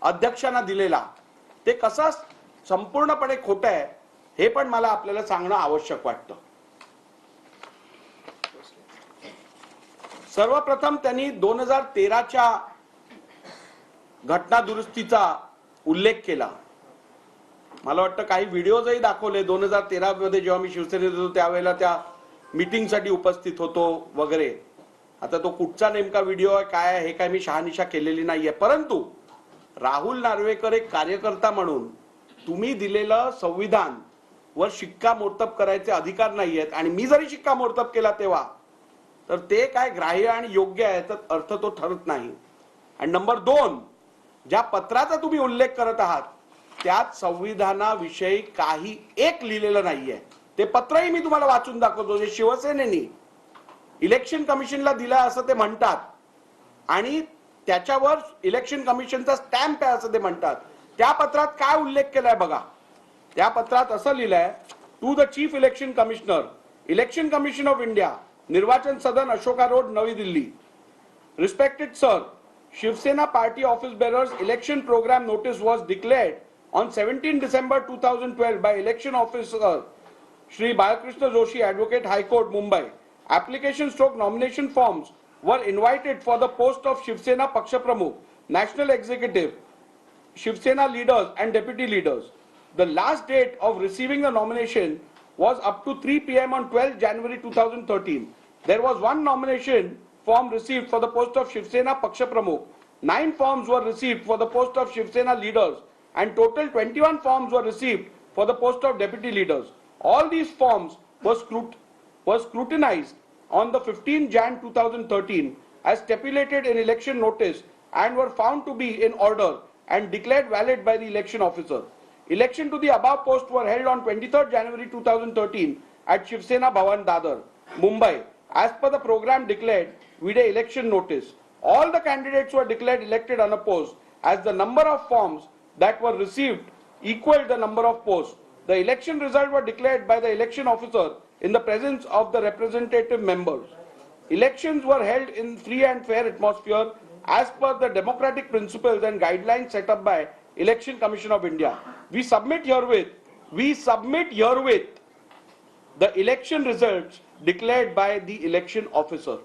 अध्यक्षांना दिलेला ते कसं संपूर्णपणे खोटं आहे हे पण मला आपल्याला सांगणं आवश्यक वाटतं. सर्वप्रथम त्यांनी 2013च्या घटना दुरुस्तीचा उल्लेख केला. मला वाटतं काही व्हिडिओजही दाखवले 2013 मध्ये जेव्हा मी शिवसेनेत होतो त्यावेळेला त्या मीटिंगसाठी उपस्थित होतो वगैरे. आता तो कुठचा नेमका व्हिडिओ आहे काय आहे हे काय मी शहानिशा केलेली नाहीये, परंतु राहुल नार्वेकर एक कार्यकर्ता म्हणून तुम्ही दिलेलं संविधान वर शिक्कामोर्तब करायचे अधिकार नाहीयेत आणि मी जरी शिक्कामोर्तब केला तेव्हा तर ते काय ग्राह्य आणि योग्य आहे तर अर्थ तो ठरत नाही. आणि नंबर 2, ज्या पत्राचा तुम्ही उल्लेख करत आहात त्यात संविधानाविषयी काही एक लिहिलेलं नाहीये. ते पत्रही मी तुम्हाला वाचून दाखवतो जे शिवसेनेनी इलेक्शन कमिशनला दिलं असं ते म्हणतात आणि त्याच्यावर इलेक्शन कमिशनचा स्टॅम्प आहे असं ते म्हणतात. त्या पत्रात काय उल्लेख केलाय बघा. त्या पत्रात असं लिहिलंय, to the chief election commissioner, election commission of India, Nirvachan Sadan, Ashoka road, नवी Delhi. Respected sir, Shiv Party office bearers election program notice was declared on 17 December 2012 by election officer Shri Balakrishna Joshi, Advocate, High Court, Mumbai. Application/nomination forms were invited for the post of Shiv Sena Paksha Pramukh, National Executive, Shiv Sena leaders and deputy leaders. The last date of receiving the nomination was up to 3 p.m. on 12 January 2013. There was one nomination form received for the post of Shiv Sena Paksha Pramukh. 9 forms were received for the post of Shiv Sena leaders and total 21 forms were received for the post of deputy leaders. All these forms were scrutinized on the 15 Jan 2013 as stipulated in election notice and were found to be in order and declared valid by the election officer. Election to the above post were held on 23rd January 2013 at Shiv Sena Bhavan, Dadar, Mumbai, as per the program declared with a election notice. All the candidates were declared elected unopposed as the number of forms that were received equaled the number of posts. The election result were declared by the election officer in the presence of the representative members. Elections were held in free and fair atmosphere as per the democratic principles and guidelines set up by Election Commission of India. We submit herewith the election results declared by the election officer.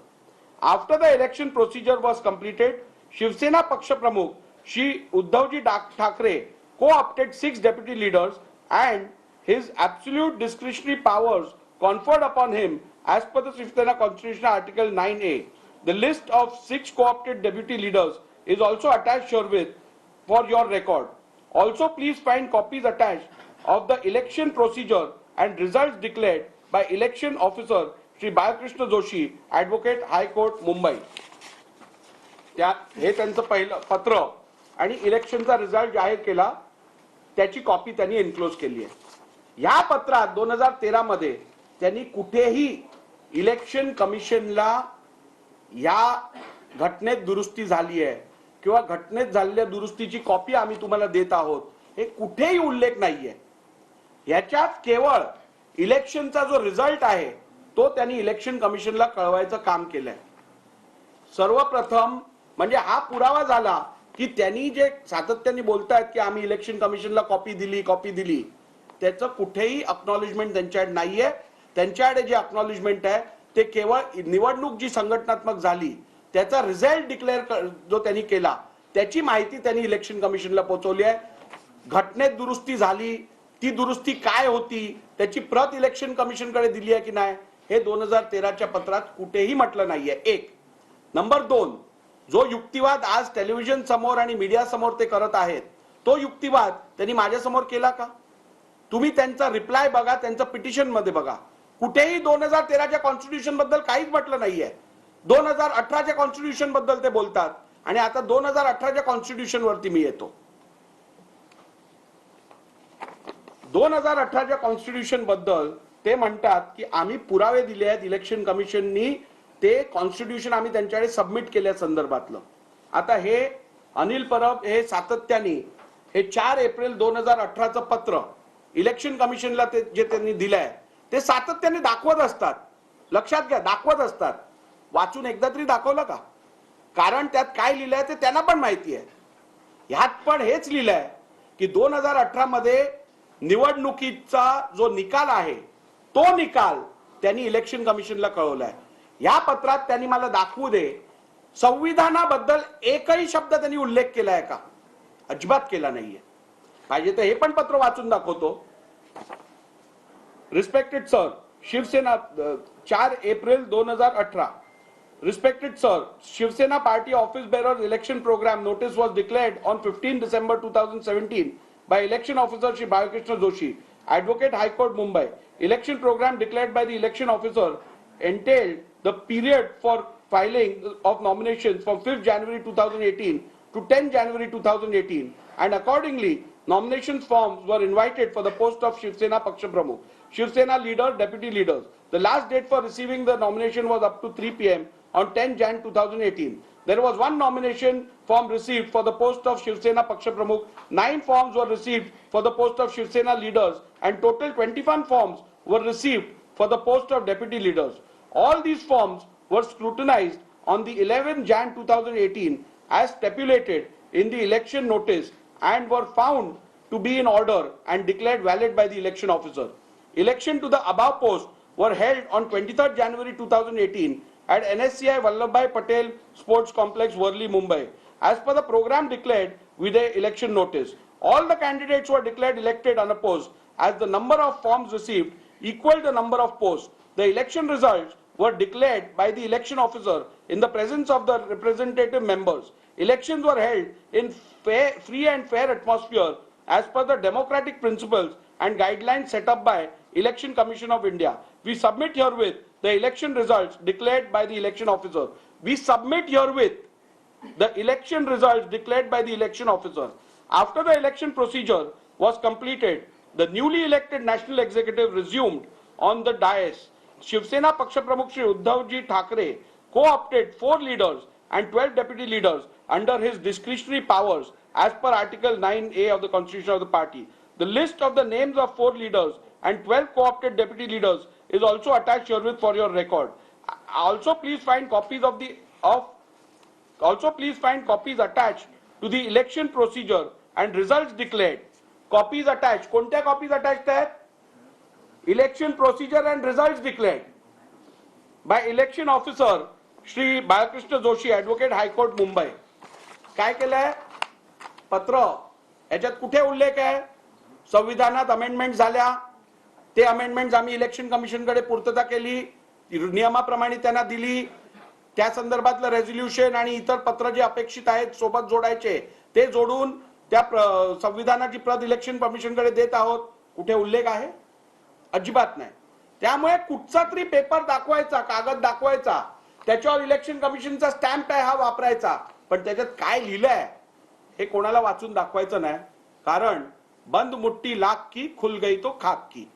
After the election procedure was completed, Shiv Sena Paksha Pramukh Shri Uddhavji Thackeray co-opted 6 deputy leaders and his absolute discretionary powers conferred upon him as per the Shiv Sena Constitution Article 9A. The list of 6 co-opted deputy leaders is also attached herewith for your record. Also, please find copies attached of the election procedure and results declared by election officer Shri Balakrishna Joshi, Advocate, High Court, Mumbai. हे त्यांचं पहिलं पत्र आणि इलेक्शनचा result जाहीर केला त्याची copy त्यांनी एन्क्लोज केली आहे. या पत्रात 2013 मध्ये त्यांनी कुठेही इलेक्शन कमिशनला या घटनेत दुरुस्ती झाली आहे किंवा घटनेत झालेल्या दुरुस्तीची कॉपी आम्ही तुम्हाला देत आहोत हे कुठेही उल्लेख नाहीये. याच्यात केवळ इलेक्शनचा जो रिझल्ट आहे तो त्यांनी इलेक्शन कमिशनला कळवायचं काम केलंय. सर्वप्रथम म्हणजे हा पुरावा झाला की त्यांनी जे सातत्याने बोलतायत की आम्ही इलेक्शन कमिशनला कॉपी दिली त्याचं कुठेही अक्नॉलेजमेंट त्यांच्याकडे नाहीये. त्यांच्याकडे जे अक्नॉलेजमेंट आहे ते केवळ निवडणूक जी संघटनात्मक झाली त्याचा रिझल्ट डिक्लेअर जो त्यांनी केला त्याची माहिती त्यांनी इलेक्शन कमिशनला पोहोचवली आहे. घटनेत दुरुस्ती झाली ती दुरुस्ती काय होती त्याची प्रत इलेक्शन कमिशनकडे दिली आहे की नाही हे 2013च्या पत्रात कुठेही म्हटलं नाहीये. एक. नंबर 2, जो युक्तिवाद आज टेलिव्हिजन समोर आणि मीडिया समोर ते करत आहेत तो युक्तिवाद त्यांनी माझ्या समोर केला का? तुम्ही त्यांचा रिप्लाय बघा, त्यांचं पिटिशन मध्ये बघा. कुठेही 2013च्या कॉन्स्टिट्यूशन बद्दल काहीच म्हटलं नाहीये. 2018च्या कॉन्स्टिट्यूशन बद्दल ते बोलतात आणि आता 2018च्या कॉन्स्टिट्यूशन वरती मी येतो. 2018च्या कॉन्स्टिट्यूशन बद्दल ते म्हणतात की आम्ही पुरावे दिले आहेत इलेक्शन कमिशननी ते कॉन्स्टिट्यूशन आम्ही त्यांच्याकडे सबमिट केल्या संदर्भातलं. आता हे अनिल परब हे सातत्याने हे 4 एप्रिल 2018चं पत्र इलेक्शन कमिशनला ते जे त्यांनी दिलंय ते सातत्याने दाखवत असतात. लक्षात घ्या, दाखवत असतात. वाचून एकदा तरी दाखवलं का? कारण त्यात काय लिहिलंय ते त्यांना पण माहिती आहे. ह्यात पण हेच लिहिलंय की 2018 मध्ये निवडणुकीचा जो निकाल आहे तो निकाल त्यांनी इलेक्शन कमिशनला कळवलाय. या पत्रात त्यांनी मला दाखवू दे संविधानाबद्दल एकही शब्द त्यांनी उल्लेख केलाय का? अजिबात केला नाहीये. पाहिजे तर हे पण पत्र वाचून दाखवतो. Respected sir, Shiv Sena 4 April 2018. Respected sir, Shiv Sena Party Office Bearers Election Program notice was declared on 15 December 2017 by Election Officer Shri Balakrishna Joshi, Advocate High Court Mumbai. Election program declared by the election officer entailed the period for filing of nominations from 5th January 2018 to 10 January 2018, and accordingly nomination forms were invited for the post of Shiv Sena Paksha Pramukh, Shiv Sena leader, deputy leaders. The last date for receiving the nomination was up to 3 p.m. on 10 Jan 2018. There was one nomination form received for the post of Shiv Sena Paksha Pramukh. 9 forms were received for the post of Shiv Sena leaders, and total 21 forms were received for the post of deputy leaders. All these forms were scrutinized on the 11th Jan 2018 as stipulated in the election notice and were found to be in order and declared valid by the election officer. Election to the above post were held on 23rd January 2018 at NSCI Vallabhbhai Patel Sports Complex, Worli, Mumbai. As per the program declared with the election notice, all the candidates were declared elected unopposed as the number of forms received equaled the number of posts. The election results were declared by the election officer in the presence of the representative members. Elections were held in free and fair atmosphere as per the democratic principles and guidelines set up by Election Commission of India. We submit herewith the election results declared by the election officer. We submit herewith the election results declared by the election officer. After the election procedure was completed, the newly elected national executive resumed on the dais. Shiv Sena Paksha Pramukh Shri Uddhavji Thackeray co-opted 4 leaders and 12 deputy leaders under his discretionary powers as per Article 9A of the Constitution of the party. The list of the names of 4 leaders and 12 co-opted deputy leaders is also attached herewith for your record. Also, please find copies attached to the election procedure and results declared. Copies attached. कोणत्या copies attached आहेत? Election procedure and results declared by election officer Shri Balakrishna Joshi, Advocate High Court, Mumbai. काय केलंय? पत्र याच्यात कुठे उल्लेख आहे? संविधानात अमेंडमेंट झाल्या, ते अमेंडमेंट्स आम्ही इलेक्शन कमिशनकडे पूर्तता केली, नियमाप्रमाणे त्यांना दिली, त्या संदर्भातलं रेझोल्युशन आणि इतर पत्र जे अपेक्षित आहेत सोबत जोडायचे ते जोडून त्या संविधानाची प्रत इलेक्शन कमिशनकडे देत आहोत. कुठे उल्लेख आहे? अजिबात नाही. त्यामुळे कुठचा तरी पेपर दाखवायचा, कागद दाखवायचा, त्याच्यावर इलेक्शन कमिशनचा स्टॅम्प आहे हा वापरायचा, पण त्याच्यात काय लिहिलंय हे कोणाला वाचून दाखवायचं नाही. कारण बंद मुट्ठी लाख की खुल गई तो खाक की.